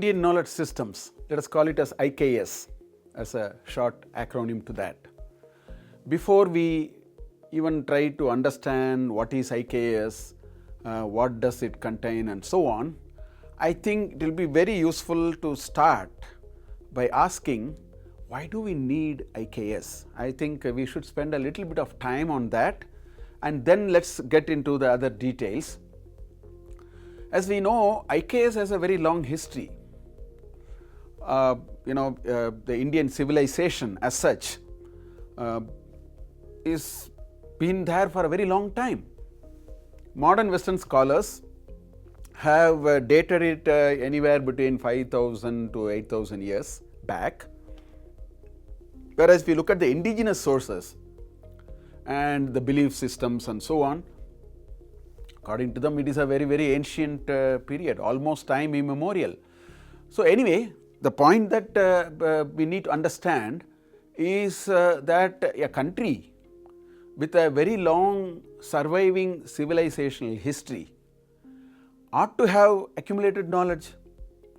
Indian knowledge systems, let us call it as IKS as a short acronym to that. Before we even try to understand what is IKS, what does it contain and so on, I think it will be very useful to start by asking, why do we need IKS? I think we should spend a little bit of time on that, and then let's get into the other details. As we know, IKS has a very long history. The Indian civilization as such is been there for a very long time. Modern Western scholars have dated it anywhere between 5,000 to 8,000 years back, whereas if you look at the indigenous sources and the belief systems and so on, according to them it is a very, very ancient period, almost time immemorial. So anyway, the point that we need to understand is that a country with a very long surviving civilizational history ought to have accumulated knowledge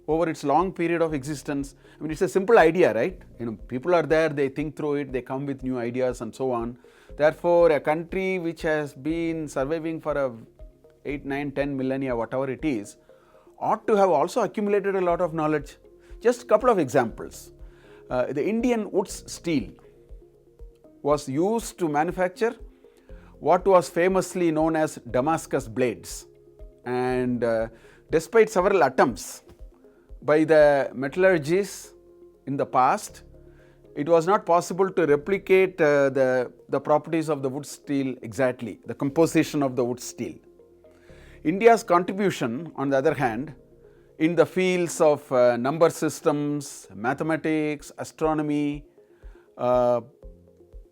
over its long period of existence. I mean, it's a simple idea, right? People are there, they think through it, they come with new ideas and so on. Therefore, a country which has been surviving for 8, 9, 10 millennia, whatever it is, ought to have also accumulated a lot of knowledge. Just a couple of examples. The Indian woods steel was used to manufacture what was famously known as Damascus blades, and despite several attempts by the metallurgists in the past, it was not possible to replicate the properties of the wood steel exactly, the composition of the wood steel. India's contribution, on the other hand, in the fields of number systems, mathematics, astronomy,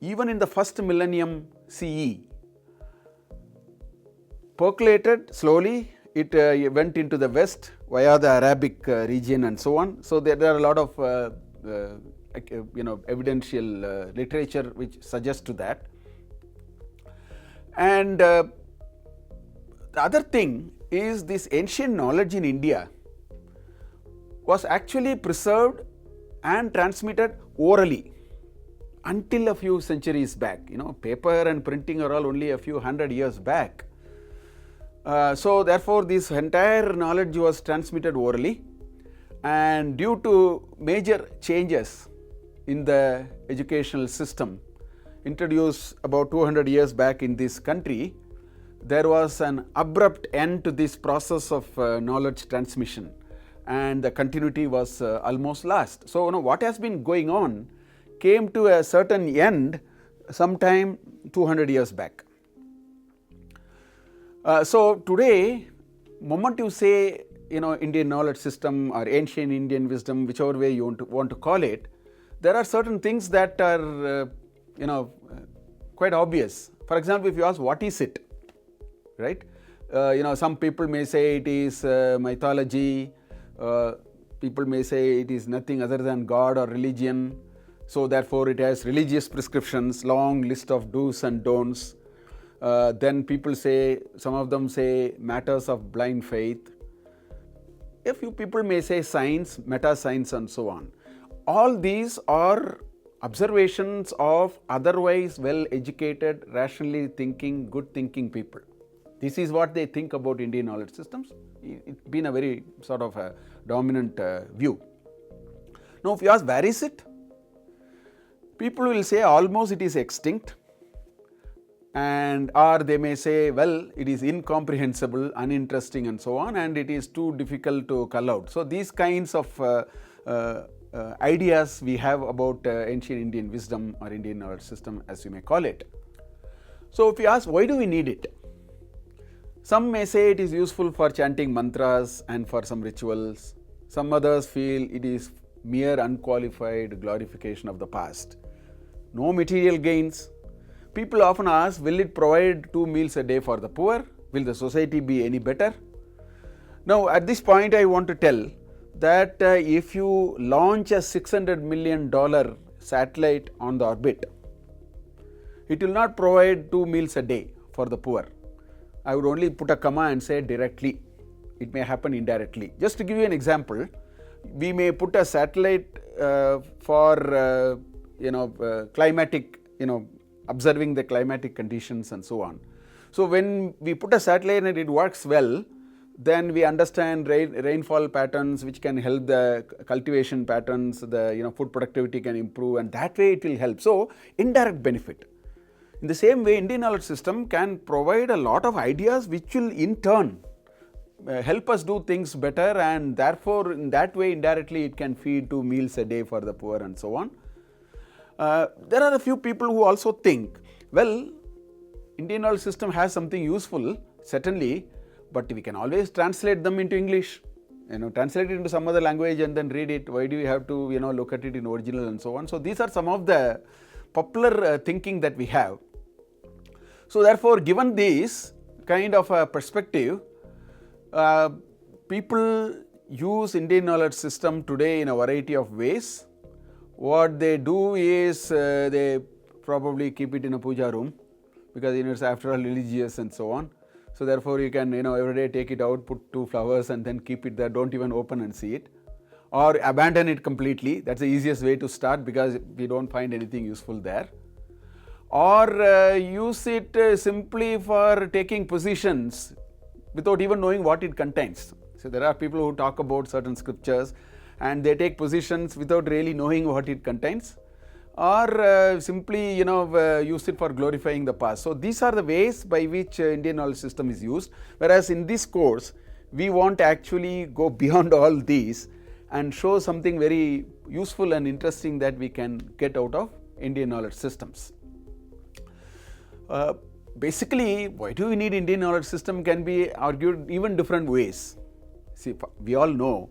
even in the first millennium CE, percolated slowly. It went into the west via the Arabic region and so on. So there are a lot of evidential literature which suggests to that. And the other thing is, this ancient knowledge in India was actually preserved and transmitted orally until a few centuries back. Paper and printing are all only a few hundred years back. So therefore, this entire knowledge was transmitted orally, and due to major changes in the educational system introduced about 200 years back in this country, there was an abrupt end to this process of knowledge transmission, and the continuity was almost lost. So what has been going on came to a certain end sometime 200 years back. So today, moment you say Indian knowledge system or ancient Indian wisdom, whichever way you want to call it, there are certain things that are quite obvious. For example, if you ask what is it, right? Some people may say it is mythology. People may say it is nothing other than God or religion. So therefore, it has religious prescriptions, long list of do's and don'ts. Then people say, some of them say matters of blind faith. A few people may say science, meta science and so on. All these are observations of otherwise well educated, rationally thinking, good thinking people. This is what they think about Indian knowledge systems. It's been a very sort of a dominant view. Now if you ask where is it, people will say almost it is extinct, and or they may say, well, it is incomprehensible, uninteresting and so on, and it is too difficult to cull out. So these kinds of ideas we have about ancient Indian wisdom or Indian knowledge system, as you may call it. So if you ask why do we need it, some may say it is useful for chanting mantras and for some rituals. Some others feel it is mere unqualified glorification of the past. No material gains. People often ask, will it provide 2 meals a day for the poor? Will the society be any better? Now at this point I want to tell that if you launch a $600 million satellite on the orbit, it will not provide 2 meals a day for the poor. I would only put a comma and say directly. It may happen indirectly. Just to give you an example, we may put a satellite for climatic, observing the climatic conditions and so on. So when we put a satellite and it works well, then we understand rainfall patterns which can help the cultivation patterns, the food productivity can improve, and that way it will help. So indirect benefit. In the same way, Indian knowledge system can provide a lot of ideas which will in turn help us do things better, and therefore in that way indirectly it can feed 2 meals a day for the poor and so on. There are a few people who also think, well, Indian knowledge system has something useful, certainly, but we can always translate them into English, translate it into some other language and then read it. Why do we have to, look at it in original and so on? So these are some of the popular thinking that we have. So therefore, given this kind of a perspective, people use Indian knowledge system today in a variety of ways. What they do is they probably keep it in a puja room, because it's after all religious and so on. So therefore you can every day take it out, put 2 flowers and then keep it there, don't even open and see it, or abandon it completely. That's the easiest way to start, because we don't find anything useful there. Or use it simply for taking positions without even knowing what it contains. So there are people who talk about certain scriptures and they take positions without really knowing what it contains, or simply use it for glorifying the past. So these are the ways by which Indian knowledge system is used, whereas in this course we want to actually go beyond all these and show something very useful and interesting that we can get out of Indian knowledge systems. Basically, why do we need Indian knowledge system can be argued even different ways. See, we all know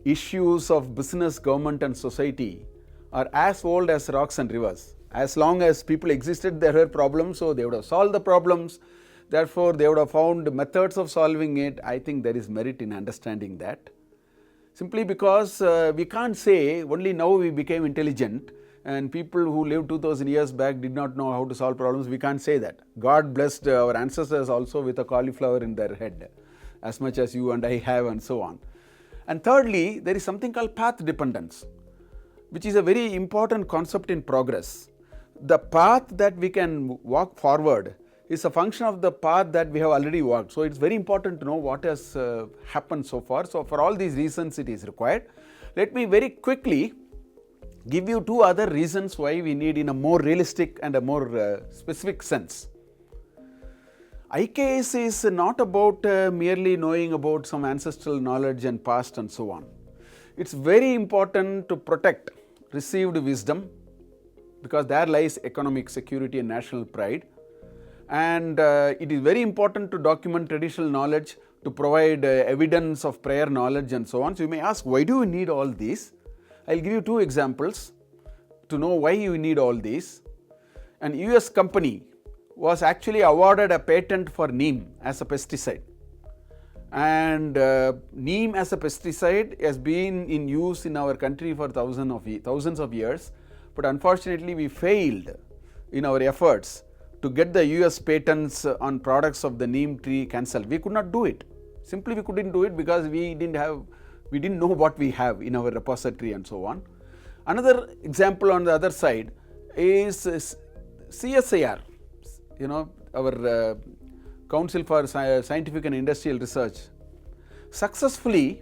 issues of business, government and society are as old as rocks and rivers. As long as people existed, there were problems, so they would have solved the problems. Therefore, they would have found methods of solving it. I think there is merit in understanding that. Simply because we can't say only now we became intelligent and people who lived 2000 years back did not know how to solve problems. We can't say that. God blessed our ancestors also with a cauliflower in their head, as much as you and I have and so on. And thirdly, there is something called path dependence, which is a very important concept in progress. The path that we can walk forward is a function of the path that we have already walked. So it's very important to know what has happened so far. So for all these reasons it is required. Let me very quickly give you 2 other reasons why we need in a more realistic and a more specific sense. IKS is not about merely knowing about some ancestral knowledge and past and so on. It's very important to protect received wisdom, because there lies economic security and national pride. And it is very important to document traditional knowledge, to provide evidence of prior knowledge and so on. So you may ask, why do you need all these? I will give you 2 examples to know why you need all these. An US company was actually awarded a patent for neem as a pesticide. And neem as a pesticide has been in use in our country for thousands of years, but unfortunately we failed in our efforts to get the US patents on products of the neem tree cancelled. We could not do it. Simply we couldn't do it because we didn't know what we have in our repository and so on. Another example on the other side is CSIR, our Council for Scientific and Industrial Research, successfully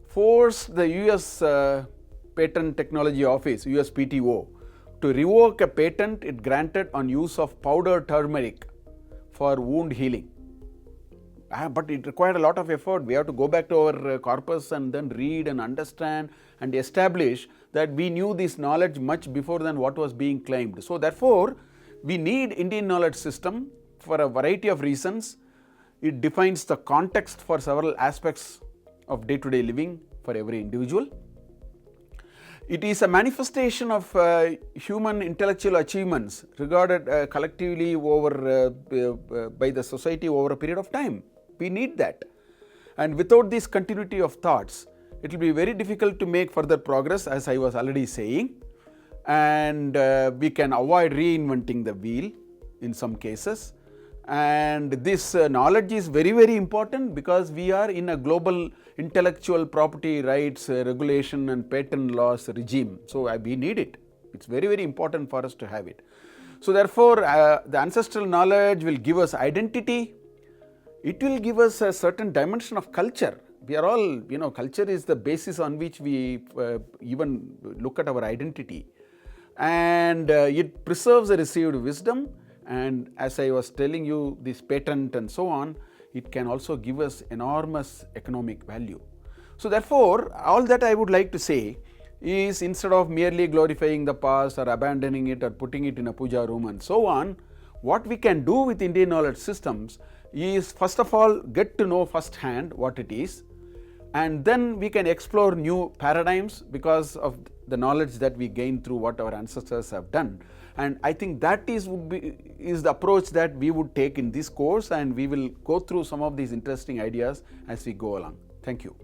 forced the US Patent Technology Office, USPTO, to revoke a patent it granted on use of powdered turmeric for wound healing. But it required a lot of effort. We have to go back to our corpus and then read and understand and establish that we knew this knowledge much before than what was being claimed. So therefore, we need Indian knowledge system for a variety of reasons. It defines the context for several aspects of day-to-day living for every individual. It is a manifestation of human intellectual achievements regarded collectively over by the society over a period of time. We need that. And without this continuity of thoughts, it will be very difficult to make further progress, as I was already saying. And we can avoid reinventing the wheel in some cases. And this knowledge is very, very important because we are in a global intellectual property rights regulation and patent laws regime. So we need it. It's very, very important for us to have it. So therefore, the ancestral knowledge will give us identity. It will give us a certain dimension of culture. We are all, culture is the basis on which we even look at our identity. And it preserves the received wisdom. And as I was telling you, this patent and so on, it can also give us enormous economic value. So therefore, all that I would like to say is, instead of merely glorifying the past or abandoning it or putting it in a puja room and so on, what we can do with Indian knowledge systems is, first of all, get to know firsthand what it is, and then we can explore new paradigms because of the knowledge that we gain through what our ancestors have done. And I think that is the approach that we would take in this course, and we will go through some of these interesting ideas as we go along. Thank you.